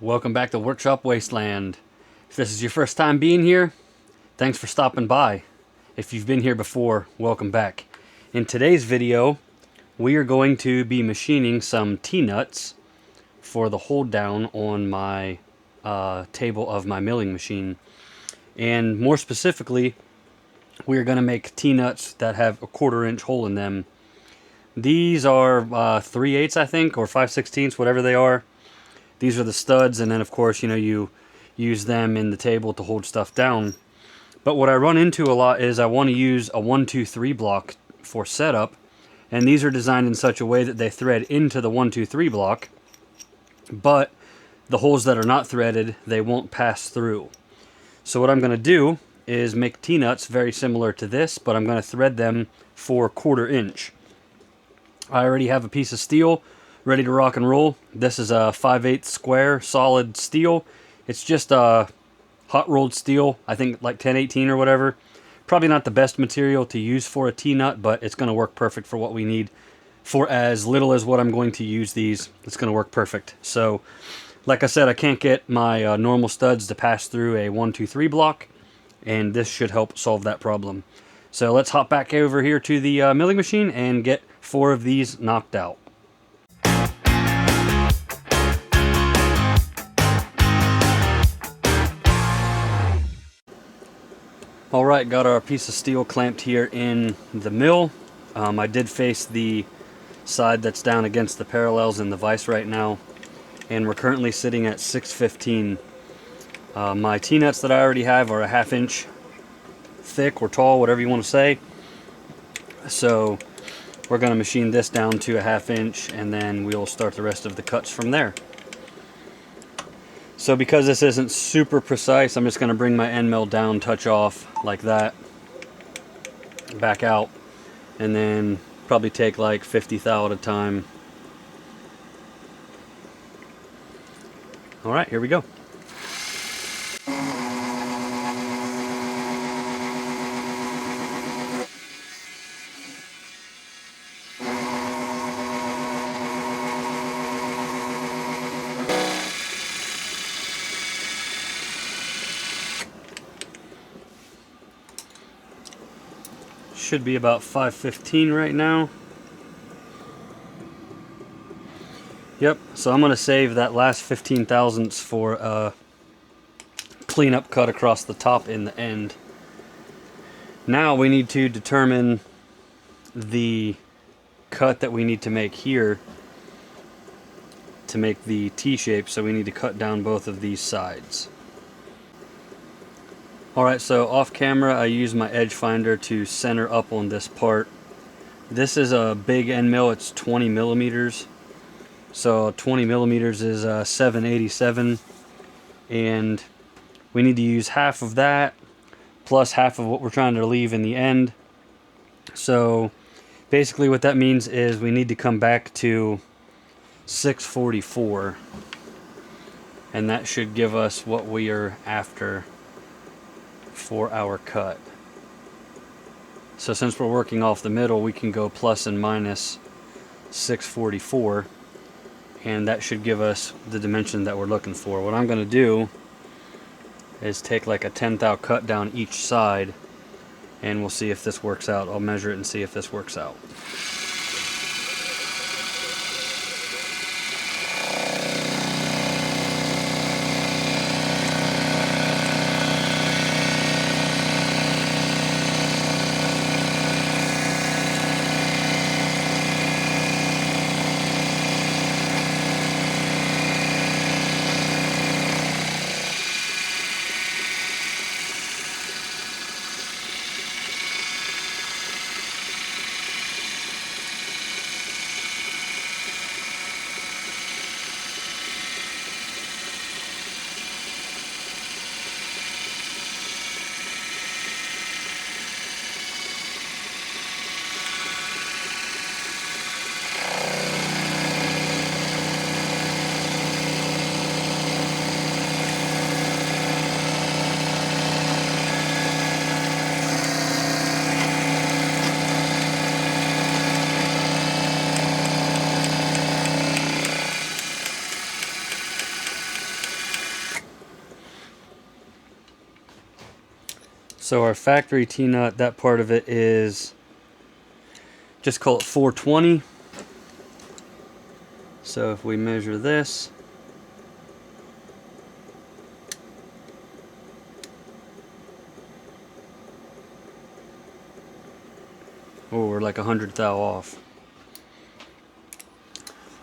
Welcome back to Workshop Wasteland. If this is your first time being here, thanks for stopping by. If you've been here before, welcome back. In today's video, we are going to be machining some T-nuts for the hold down on my table of my milling machine. And more specifically, we are going to make T-nuts that have a 1/4 inch hole in them. These are 3/8, I think, or 5/16, whatever they are. These are the studs, and then of course, you use them in the table to hold stuff down. But what I run into a lot is I want to use a 1-2-3 block for setup, and these are designed in such a way that they thread into the 1-2-3 block, but the holes that are not threaded, they won't pass through. So what I'm going to do is make T-nuts very similar to this, but I'm going to thread them for 1/4 inch. I already have a piece of steel ready to rock and roll. This is a 5/8 square solid steel. It's just a hot rolled steel, I think like 1018 or whatever. Probably not the best material to use for a T-nut, but it's going to work perfect for what we need. For as little as what I'm going to use these, it's going to work perfect. So, like I said, I can't get my normal studs to pass through a 1-2-3 block, and this should help solve that problem. So let's hop back over here to the milling machine and get 4 of these knocked out. Alright, got our piece of steel clamped here in the mill. I did face the side that's down against the parallels in the vise right now, and we're currently sitting at 615. My T-nuts that I already have are a 1/2 inch thick or tall, whatever you want to say. So we're going to machine this down to a 1/2 inch, and then we'll start the rest of the cuts from there. So because this isn't super precise, I'm just going to bring my end mill down, touch off like that, back out, and then probably take like 50 thou at a time. Alright, here we go. Should be about 515 right now. Yep, so I'm going to save that last 15 thousandths for a cleanup cut across the top in the end. Now we need to determine the cut that we need to make here to make the T-shape, so we need to cut down both of these sides. Alright, so off camera I use my edge finder to center up on this part. This is a big end mill, it's 20 millimeters. So 20 millimeters is 787, and we need to use half of that plus half of what we're trying to leave in the end. So basically what that means is we need to come back to 644, and that should give us what we are after for our cut. So since we're working off the middle, we can go plus and minus 644, and that should give us the dimension that we're looking for. What I'm going to do is take like a 10 thou cut down each side, and we'll see if this works out. I'll measure it and see if this works out. So our factory T-nut, that part of it is, just call it 420. So if we measure this, oh, we're like 100 thou off.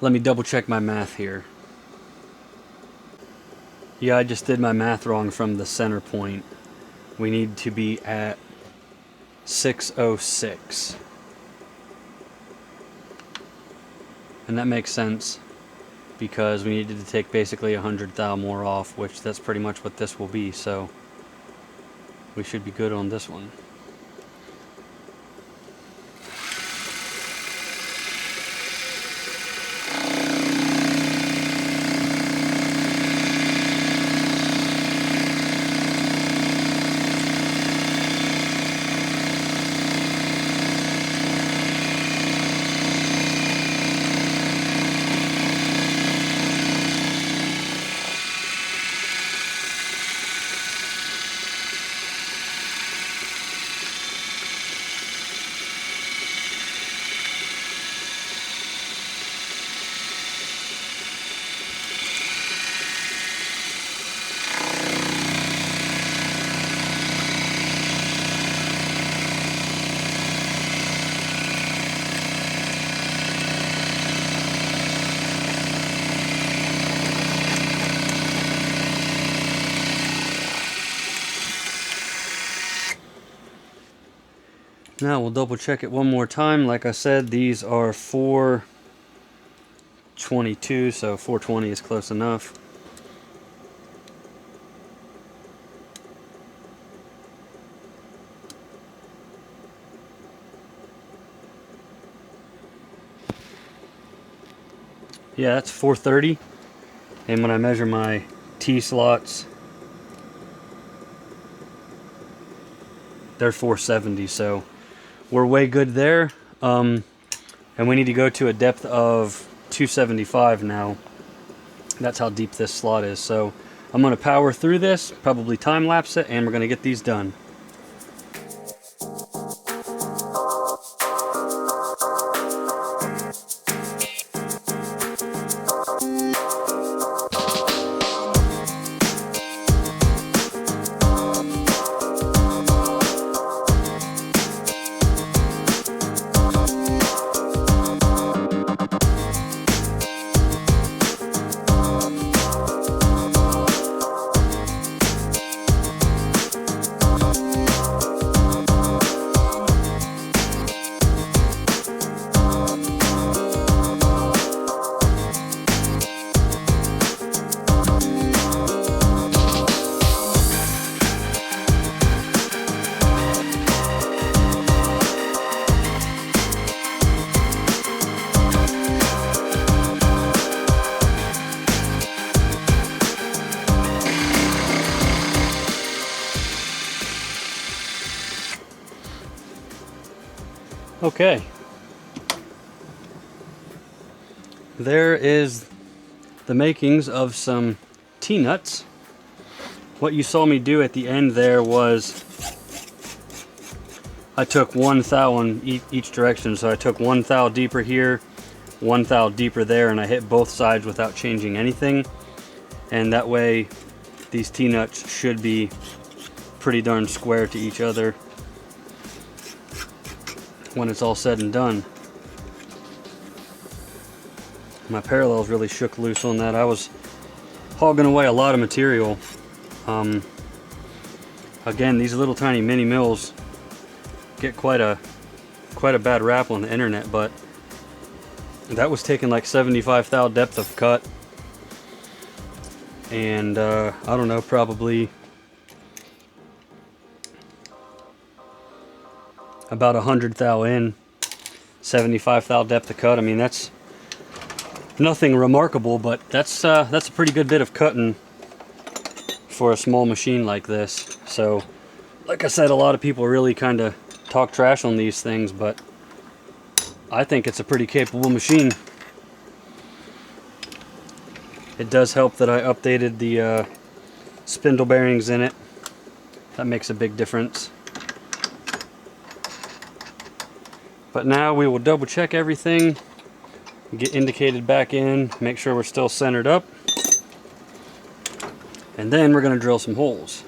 Let me double check my math here. Yeah, I just did my math wrong from the center point. We need to be at 606. And that makes sense because we needed to take basically 100 thou more off, which that's pretty much what this will be, so we should be good on this one. Now we'll double check it one more time. Like I said, these are 422, so 420 is close enough. Yeah, that's 430. And when I measure my T slots, they're 470, so we're way good there. And we need to go to a depth of 275 now. That's how deep this slot is. So I'm going to power through this, probably time lapse it, and we're going to get these done. Okay, there is the makings of some T-nuts. What you saw me do at the end there was I took 1 thou in each direction. So I took 1 thou deeper here, 1 thou deeper there, and I hit both sides without changing anything. And that way these T-nuts should be pretty darn square to each other when it's all said and done. My parallels really shook loose on that. I was hogging away a lot of material. Again, these little tiny mini mills get quite a bad rap on the internet, but that was taking like 75 thou depth of cut, and I don't know, probably about 100 thou in, 75 thou depth of cut. I mean, that's nothing remarkable, but that's a pretty good bit of cutting for a small machine like this. So, like I said, a lot of people really kind of talk trash on these things, but I think it's a pretty capable machine. It does help that I updated the spindle bearings in it That makes a big difference. But now we will double check everything, get indicated back in, make sure we're still centered up, and then we're going to drill some holes.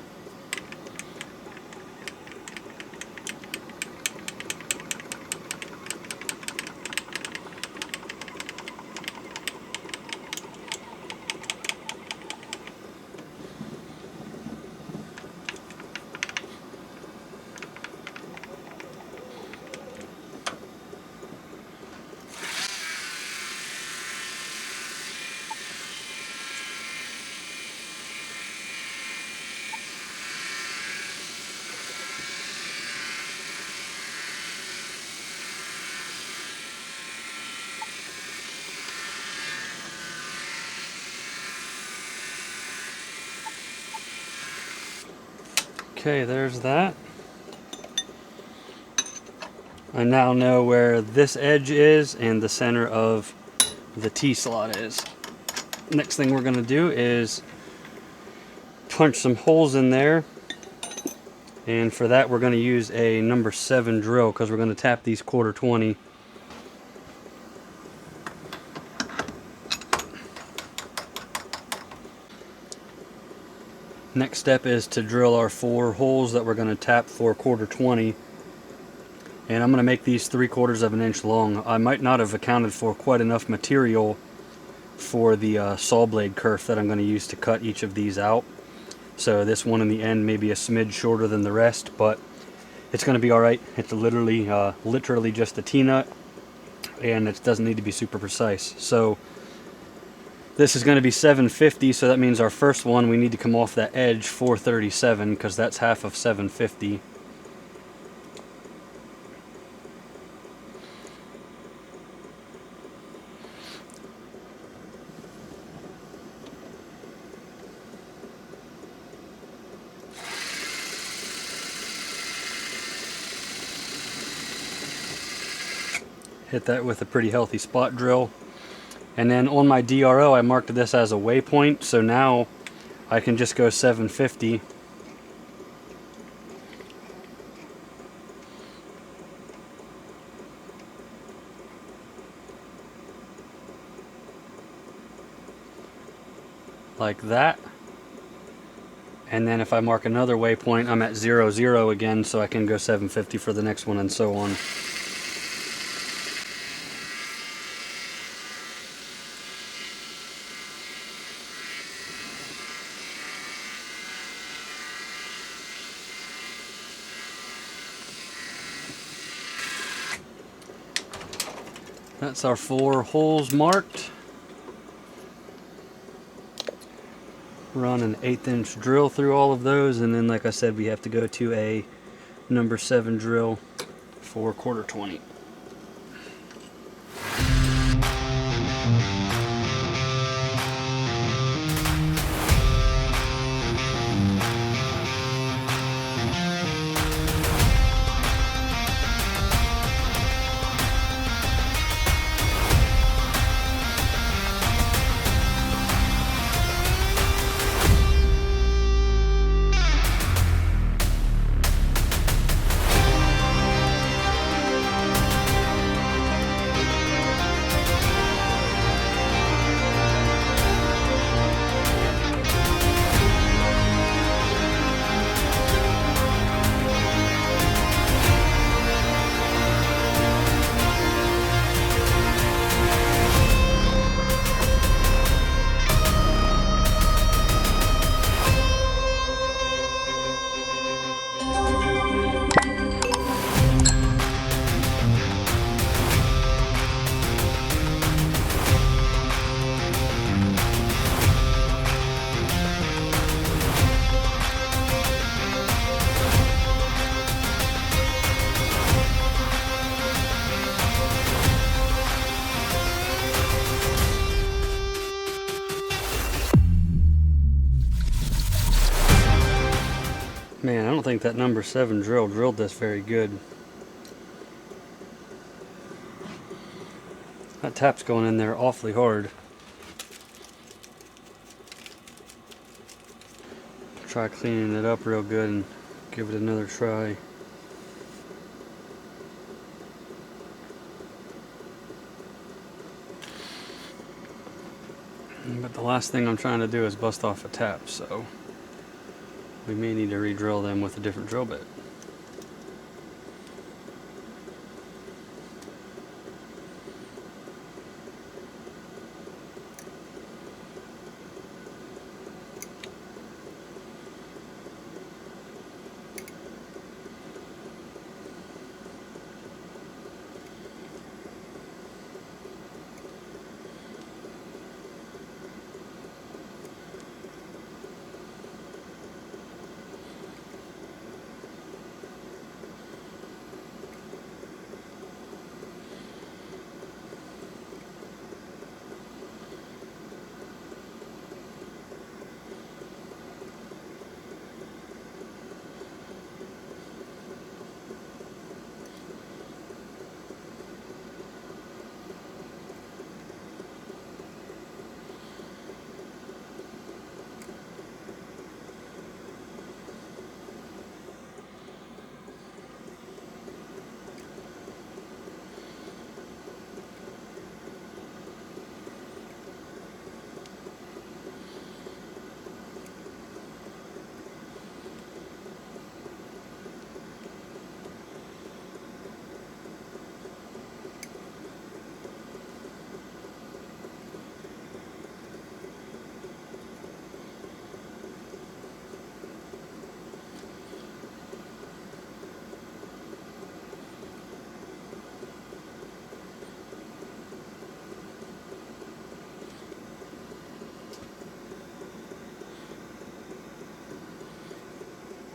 Okay, there's that. I now know where this edge is and the center of the T-slot is. Next thing we're going to do is punch some holes in there, and for that we're going to use a number 7 drill because we're going to tap these 1/4-20. Next step is to drill our 4 holes that we're going to tap for 1/4-20, and I'm going to make these 3/4 of an inch long. I might not have accounted for quite enough material for the saw blade kerf that I'm going to use to cut each of these out, so this one in the end may be a smidge shorter than the rest, but it's going to be alright. It's literally just a T-nut, and it doesn't need to be super precise. So this is going to be 750, so that means our first one we need to come off that edge 437 because that's half of 750. Hit that with a pretty healthy spot drill. And then on my DRO I marked this as a waypoint, so now I can just go 750. Like that. And then if I mark another waypoint, I'm at 0, 0 again, so I can go 750 for the next one, and so on. That's our 4 holes marked. Run an 1/8 inch drill through all of those, and then like I said, we have to go to a number 7 drill for 1/4-20. Man, I don't think that number 7 drill drilled this very good. That tap's going in there awfully hard. Try cleaning it up real good and give it another try. But the last thing I'm trying to do is bust off a tap, so we may need to re-drill them with a different drill bit.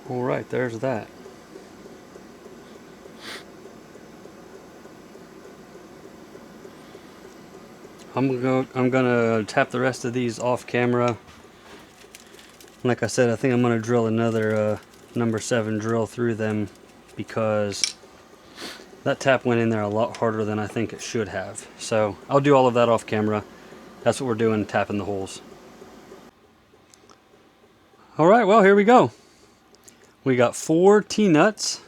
Alright, there's that. I'm gonna tap the rest of these off camera. Like I said, I think I'm gonna drill another number 7 drill through them, because that tap went in there a lot harder than I think it should have. So I'll do all of that off camera. That's what we're doing, tapping the holes. Alright, well, here we go. We got 4 T-nuts.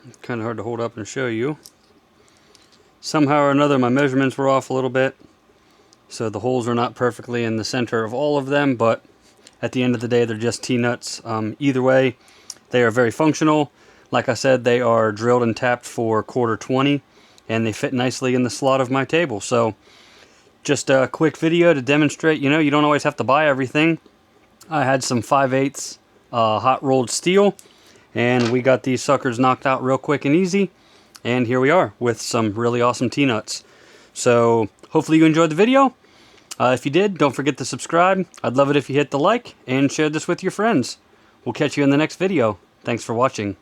It's kind of hard to hold up and show you. Somehow or another my measurements were off a little bit, so the holes are not perfectly in the center of all of them, but at the end of the day they're just T-nuts. Either way, they are very functional. Like I said, they are drilled and tapped for 1/4 and they fit nicely in the slot of my table. So just a quick video to demonstrate, you know, you don't always have to buy everything. I had some 5/8 hot rolled steel, and we got these suckers knocked out real quick and easy, and here we are with some really awesome T-nuts. So hopefully you enjoyed the video. If you did, don't forget to subscribe. I'd love it if you hit the like and share this with your friends. We'll catch you in the next video. Thanks for watching.